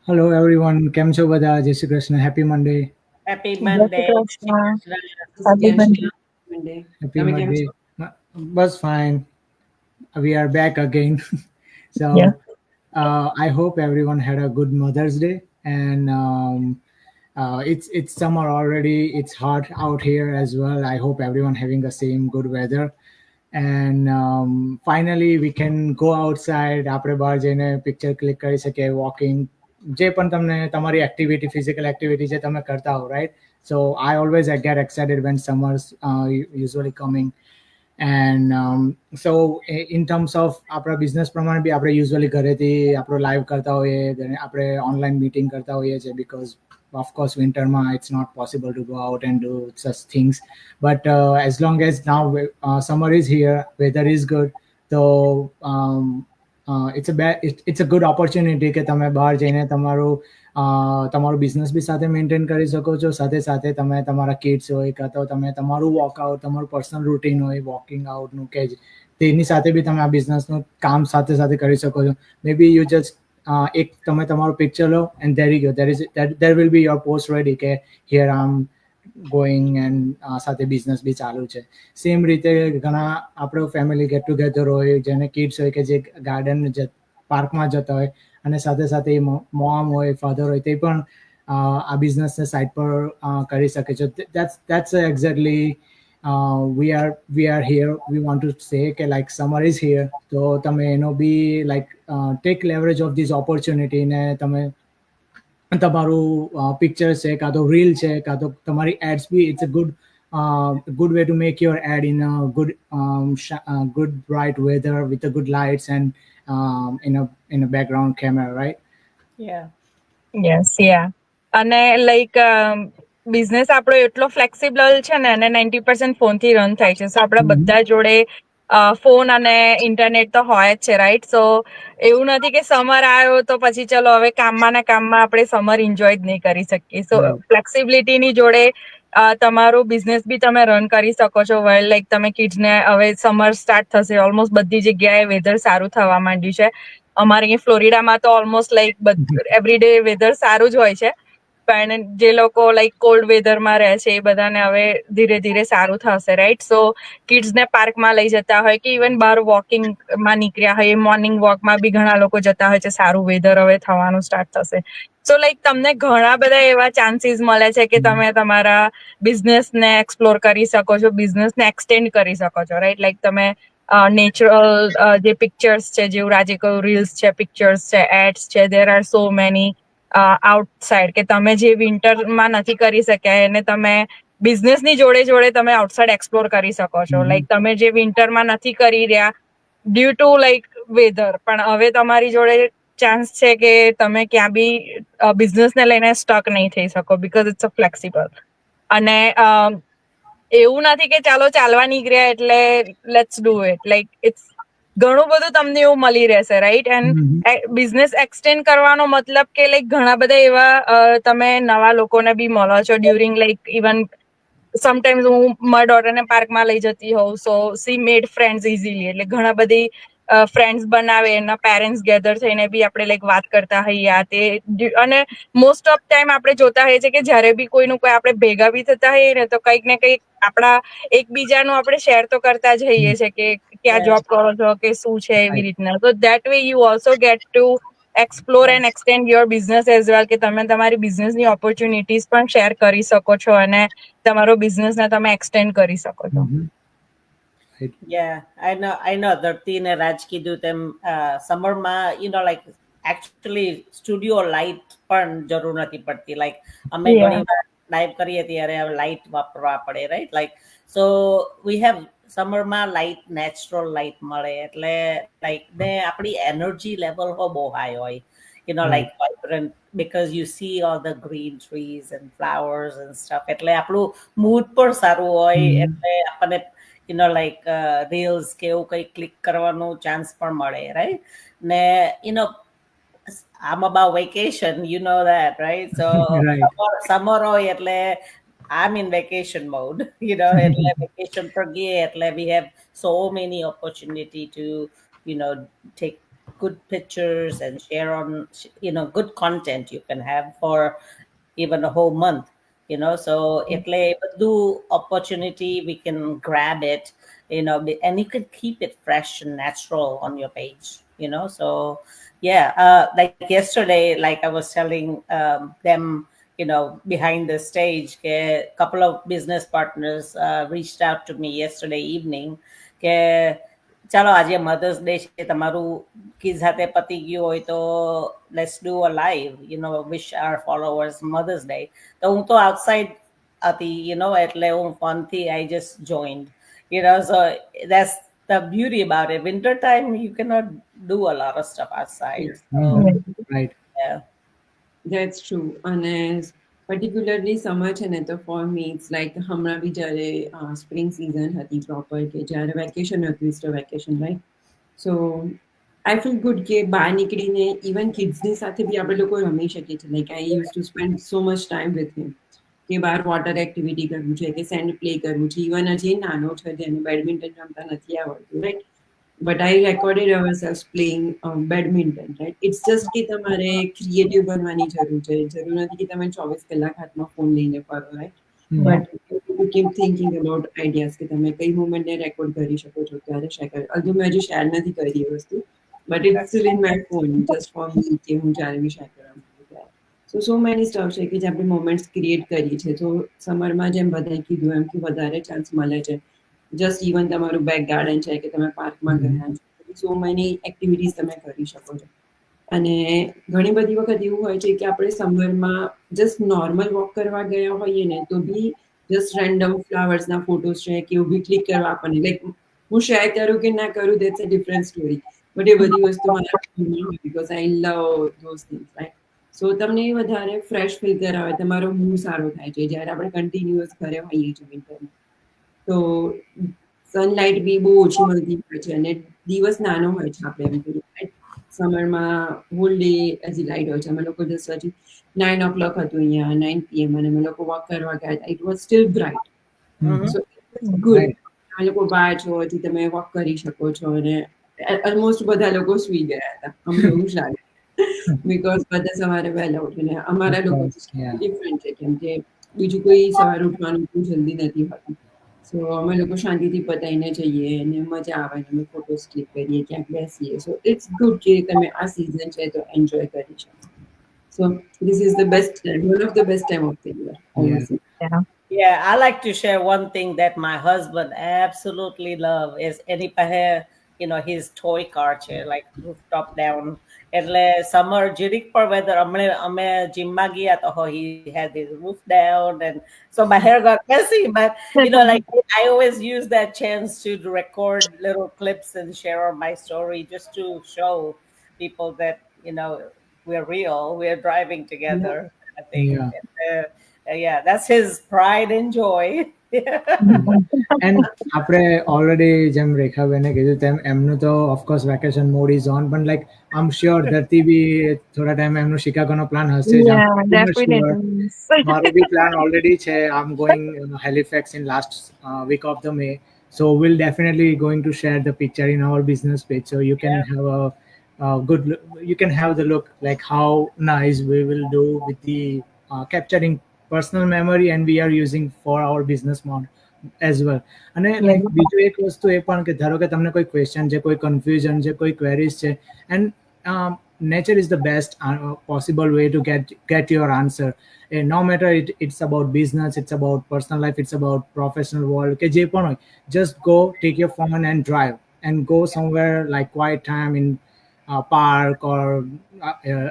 Hello everyone, કેમ છો બધા? જય Shri Krishna. Happy Monday. Happy જય Monday. Shri Krishna. Happy Monday. Happy Monday. બસ fine. We are back again. So Yeah. I hope everyone had a good Mother's Day, and it's summer already. It's hot out here as well. I hope everyone having the same good weather. And finally we can go outside. આપણે બહાર જઈને picture click કરી શકીએ, walking, જે પણ તમને તમારી activity, physical activity જે તમે કરતા હો, right? So I always get excited when summer's usually coming. And so in terms of આપણા બિઝનેસ પ્રમાણે બી આપણે યુઝ્યુઅલી ઘરેથી આપણો લાઈવ કરતા હોઈએ, આપણે ઓનલાઈન મીટિંગ કરતા હોઈએ છીએ, બિકોઝ ઓફકોર્સ વિન્ટરમાં it's not possible to go out and do such things. But as long as now summer is here, weather is good, so it's a good opportunity કે તમે બહાર જઈને તમારું બિઝનેસ બી સાથે મેન્ટેન કરી શકો છો, સાથે સાથે તમે તમારા કિડ્સ હોય કાં તો તમે તમારું વોકઆઉટ, તમારું પર્સનલ રૂટીન હોય વોકિંગ આઉટનું, કે તેની સાથે બી તમે આ બિઝનેસનું કામ સાથે સાથે કરી શકો છો. મે બી યુ જસ્ટ એક તમે તમારું પિક્ચર લો and there will be your post ready કે here I'm going and સાથે બિઝનેસ બી ચાલુ છે. સેમ રીતે ઘણા આપણો ફેમિલી ગેટ ટુગેધર હોય, જેને કિડ્સ હોય કે જે ગાર્ડન પાર્કમાં જતા હોય, અને સાથે સાથે મોમ હોય, ફાધર હોય, તે પણ આ બિઝનેસને સાઈડ પર કરી શકે છે. That's exactly we are here. We want to say કે like summer is here, તો તમે એનો બી like take leverage of this opportunity ને તમે તમારું પિક્ચર છે કાં તો રીલ છે કાં તો તમારી ads be, it's a good way to make your ad in a good bright weather with a good lights and in a background camera, right? Yeah. Yes, yeah. અને લાઈક બિઝનેસ આપણો એટલો flexible છે ને, અને 90% ફોનથી run થાય છે. સો આપણા બધા જોડે ફોન અને ઇન્ટરનેટ તો હોય જ છે, રાઈટ? સો એવું નથી કે સમર આવ્યો તો પછી ચલો હવે કામમાં ને કામમાં આપણે સમર એન્જોય જ નહીં કરી શકીએ. સો ફ્લેક્સિબિલિટીની જોડે તમારું બિઝનેસ બી તમે રન કરી શકો છો. વેલ લાઈક તમે કિડ્સને, હવે સમર સ્ટાર્ટ થશે, ઓલમોસ્ટ બધી જગ્યાએ વેધર સારું થવા માંડ્યું છે. અમારે અહીં ફ્લોરિડામાં તો ઓલમોસ્ટ લાઈક એવરીડે વેધર સારું જ હોય છે, પણ જે લોકો લાઈક કોલ્ડ વેધરમાં રહે છે એ બધાને હવે ધીરે ધીરે સારું થશે, રાઈટ? સો કિડ્સને પાર્કમાં લઈ જતા હોય કે ઇવન બહાર વોકિંગમાં નીકળ્યા હોય, મોર્નિંગ વોકમાં બી ઘણા લોકો જતા હોય છે. સારું વેધર હવે થવાનું સ્ટાર્ટ થશે. સો લાઈક તમને ઘણા બધા એવા ચાન્સીસ મળે છે કે તમે તમારા બિઝનેસને એક્સપ્લોર કરી શકો છો, બિઝનેસને એક્સટેન્ડ કરી શકો છો, રાઈટ? લાઈક તમે નેચરલ જે પિક્ચર્સ છે, જેવું રાજે કહ્યું, રીલ્સ છે, પિક્ચર્સ છે, એડ્સ છે, there are so many outside કે તમે જે વિન્ટરમાં નથી કરી શક્યા એને તમે બિઝનેસની જોડે જોડે તમે આઉટસાઇડ એક્સપ્લોર કરી શકો છો. લાઈક તમે જે વિન્ટરમાં નથી કરી રહ્યા ડ્યુ ટુ લાઈક વેધર, પણ હવે તમારી જોડે ચાન્સ છે કે તમે ક્યાં બી બિઝનેસને લઈને સ્ટક નહીં થઈ શકો, બીકોઝ ઇટ્સ અ ફ્લેક્સિબલ. અને એવું નથી કે ચાલો ચાલવા નીકળ્યા એટલે let's do it. Like it's ઘણું બધું તમને એવું મળી રહેશે, રાઈટ? એન્ડ બિઝનેસ એક્સટેન્ડ કરવાનો મતલબ કે લાઈક ઘણા બધા એવા તમે નવા લોકોને બી મળો છો ડ્યુરિંગ લાઈક ઇવન સમટાઈમ્સ હું મારા ડોટરને પાર્કમાં લઈ જતી હોઉં, સો સી મેડ ફ્રેન્ડ્સ ઇઝીલી. એટલે ઘણા બધી ફ્રેન્ડ્સ બનાવે, એના પેરેન્ટ્સ ગેધર થઈને બી આપણે લાઈક વાત કરતા હોઈએ આ તે. અને મોસ્ટ ઓફ ટાઈમ આપણે જોતા હોઈએ છીએ કે જ્યારે બી કોઈનું કોઈ આપણે ભેગા બી થતા હોઈએ ને, તો કંઈક ને કંઈક આપણા એકબીજાનું આપણે શેર તો કરતા જ હોઈએ છીએ કે ક્યાં જોબ કરો છો કે શું છે, એવી રીતના. તો that way you also get to explore and extend your business as well, કે તમે તમારી બિઝનેસની ઓપોર્ચ્યુનિટીઝ પણ શેર કરી શકો છો અને તમારો બિઝનેસને તમે એક્સટેન્ડ કરી શકો છો. Yeah, I know ધરતી ને રાજ કીધું તેમ સમરમાં like actually સ્ટુડિયો લાઇટ પણ જરૂર નથી પડતી. લાઈક અમે ઘણી વાર લાઈવ કરીએ ત્યારે લાઇટ વાપરવા પડે, right? Like so we have સમરમાં લાઇટ, નેચરલ લાઇટ મળે એટલે લાઈક ને આપણી એનર્જી લેવલ બહુ હાઈ હોય, like vibrant, because you see all the green trees and flowers and stuff. એટલે આપણું મૂડ પણ સારું હોય, એટલે આપણને like reels કે એવું કંઈ ક્લિક કરવાનું ચાન્સ પણ મળે, રાઈટ? ને I'm about vacation, you know that, right? So summer હોય એટલે I'm in vacation mode, એટલે vacation પર ગઈએ એટલે we have so many opportunity to take good pictures and share on, good content you can have for even a whole month, so એટલે બધું opportunity we can grab it, and you can keep it fresh and natural on your page, so yeah, like yesterday, like I was telling them, behind the stage, a couple of business partners reached out to me yesterday evening, કે ચાલો આજે mothers day છે, તમારું kid સાથે પતી ગયું હોય તો let's do a live, wish our followers mother's day. તો હું તો આઉટસાઇડ હતી, એટલે હું ફોનથી I just joined, so that's the beauty about it. Winter time you cannot do a lot of stuff outside. Right. Yeah. That's true. And particularly summer છે ને તો for me it's like હમણાં બી જ્યારે spring season હતી proper, કે જ્યારે vacation હતું, Easter vacation, right? So I feel good કે બહાર નીકળીને ઇવન કિડ્સની સાથે બી આપણે લોકો રમી શકીએ છીએ. Like I use to spend so much time with him, કે બહાર વોટર એક્ટિવિટી કરવું છે, કે સેન્ડ પ્લે કરવું છે. ઇવન હજી નાનો છે જેને બેડમિન્ટન રમતા નથી આવડતું, right? But I recorded ourselves playing badminton, right? It's just કે તમારે ક્રિએટિવ બનવાની જરૂર છે. જરૂર નથી કે તમે 24 કલાક હાથમાં ફોન લઈને ફરો, right? But you keep thinking about ideas કે તમે કઈ મુમેન્ટને રેકોર્ડ કરી શકો છો, ત્યારે શેર કરો. હજુ મેં હજી શેર નથી કરી એ વસ્તુ, but it's still in my phone just for me, કે હું જ્યારે બી શેર કરવા માંગુ ત્યારે. સો મેની સ્ટફ છે કે જે આપણે મોમેન્ટ્સ ક્રિએટ કરી છે. તો સમરમાં જેમ બધાએ કીધું એમ કે વધારે ચાન્સ મળે છે. જસ્ટ ઇવન તમારું બેક ગાર્ડન છે, કે તમે પાર્કમાં ગયા છો, સો મેની એક્ટિવિટીઝ તમે કરી શકો છો. અને ઘણી બધી વખત એવું હોય છે કે આપણે સમરમાં જસ્ટ નોર્મલ વોક કરવા ગયા હોઈએ ને તો બી જસ્ટ રેન્ડમ ફ્લાવર્સના ફોટોઝ છે કે એવું બી ક્લિક કરવા આપણને, લાઈક હું શેર કરું કે ના કરું that's a different story, but એ બધી વસ્તુ મારા because I love those things, right? So તમને વધારે ફ્રેશ ફીલ કરાવે, તમારો મૂડ સારો થાય છે જ્યારે આપણે કન્ટિન્યુઅસ ઘરે હોઈએ છીએ વિન્ટરમાં. તો સનલાઇટ બી બહુ ઓછી મળતી હોય છે અને દિવસ નાનો હોય છે. આપણે એમ કહીએ સમરમાં હોલ ડે હજી લાઇટ હોય છે. અમે લોકો જસ્ટ હજી 9 o'clock હતું અહીંયા, 9 PM, અને અમે લોકો વોક કરવા ગયા હતા. It was steel bright, so good. અમે લોકો બહાર છો, હજી તમે વોક કરી શકો છો. અને ઓલમોસ્ટ બધા લોકો સુઈ ગયા હતા, અમને એવું જ લાગે, બીકોઝ બધા સવારે વહેલા ઉઠીને. અમારા લોકો ડિફરન્ટ છે, કેમ કે બીજું કોઈ સવારે ઉઠવાનું જલ્દી નથી હોતું. સો અમે લોકો શાંતિથી પતાવીને જઈએ અને મજા આવે, અમે ફોટોસ ક્લિક કરીએ, ક્યાંક બેસીએ. સો ઇટ્સ ગુડ કે તમે આ સિઝન છે તો એન્જોય કરી શકો. So this is the best time, one of the best time of the year. Yeah, I like to share one thing that my husband absolutely love is any pahe, his toy car chair, like rooftop down. એટલે summer જીરીક પર weather અમે જીમમાં ગયા તો he had his roof down, and so my hair got messy, but like I always use that chance to record little clips and share on my story, just to show people that we're real, we're driving together. I think. Yeah, that's his pride and joy. And આપણે already જેમ રેખાબેને કીધું તેમ એમનું તો of course vacation mode is on, પણ like I am sure ધરતી બી થોડા time એમનું શિકાગોનો પ્લાન હશે જ. મારો બી પ્લાન ઓલરેડી છે. I am going Halifax in last week of the May, so we'll definitely going to share the picture in our business page, so you can have a good look, you can have the look like how nice we will do with the capturing personal memory, and we are using for our business model as well. અને like બીજું એક વસ્તુ એ પણ કે ધારો કે તમને કોઈ ક્વેશ્ચન છે, કોઈ કન્ફ્યુઝન છે, કોઈ ક્વેરીઝ છે, and nature is the best possible way to get your answer. No matter it's about business, it's about personal life, it's about professional world, ke je પણ હોય, just go take your phone and drive and go somewhere like quiet time in park or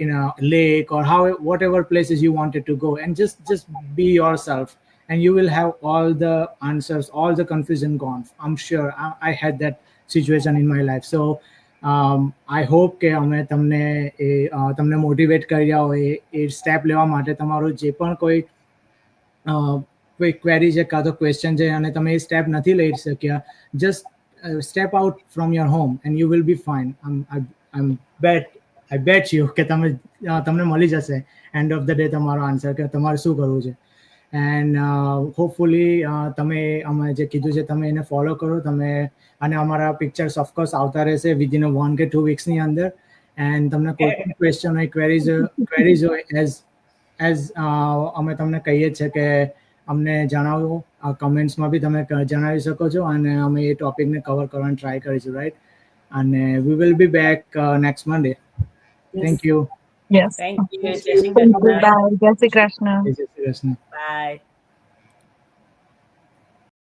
in a lake or whatever places you wanted to go, and just be yourself, and you will have all the answers, all the confusion gone. I'm sure I had that situation in my life. So I hope કે અમે તમને motivate કર્યા હોય એ step લેવા માટે. તમારું જે પણ કોઈ ક્વેરી છે કાં તો ક્વેશ્ચન છે અને તમે એ સ્ટેપ નથી લઈ શક્યા, just step out from your home and you will be fine. I bet you કે તમને મળી જશે એન્ડ ઓફ ધ ડે તમારો આન્સર કે તમારે શું કરવું છે. એન્ડ હોપફુલી તમે અમે જે કીધું છે તમે એને ફોલો કરો તમે, અને અમારા પિક્ચર્સ ઓફકોર્સ આવતા રહેશે વિધિન 1 કે 2 વીક્સની અંદર. એન્ડ તમને કોઈ પણ ક્વેશ્ચન હોય, ક્વેરીઝ હોય, એઝ અમે તમને કહીએ છીએ કે અમને જણાવો, કમેન્ટ્સમાં બી તમે જણાવી શકો છો, અને અમે એ ટોપિકને કવર કરવાની ટ્રાય કરીશું, રાઈટ? અને we will be back next Monday. Thank you. Yes. Thank you. જય Shri Thank you. Krishna. Bye. જય શ્રી કૃષ્ણ. જય શ્રી કૃષ્ણ. બાય.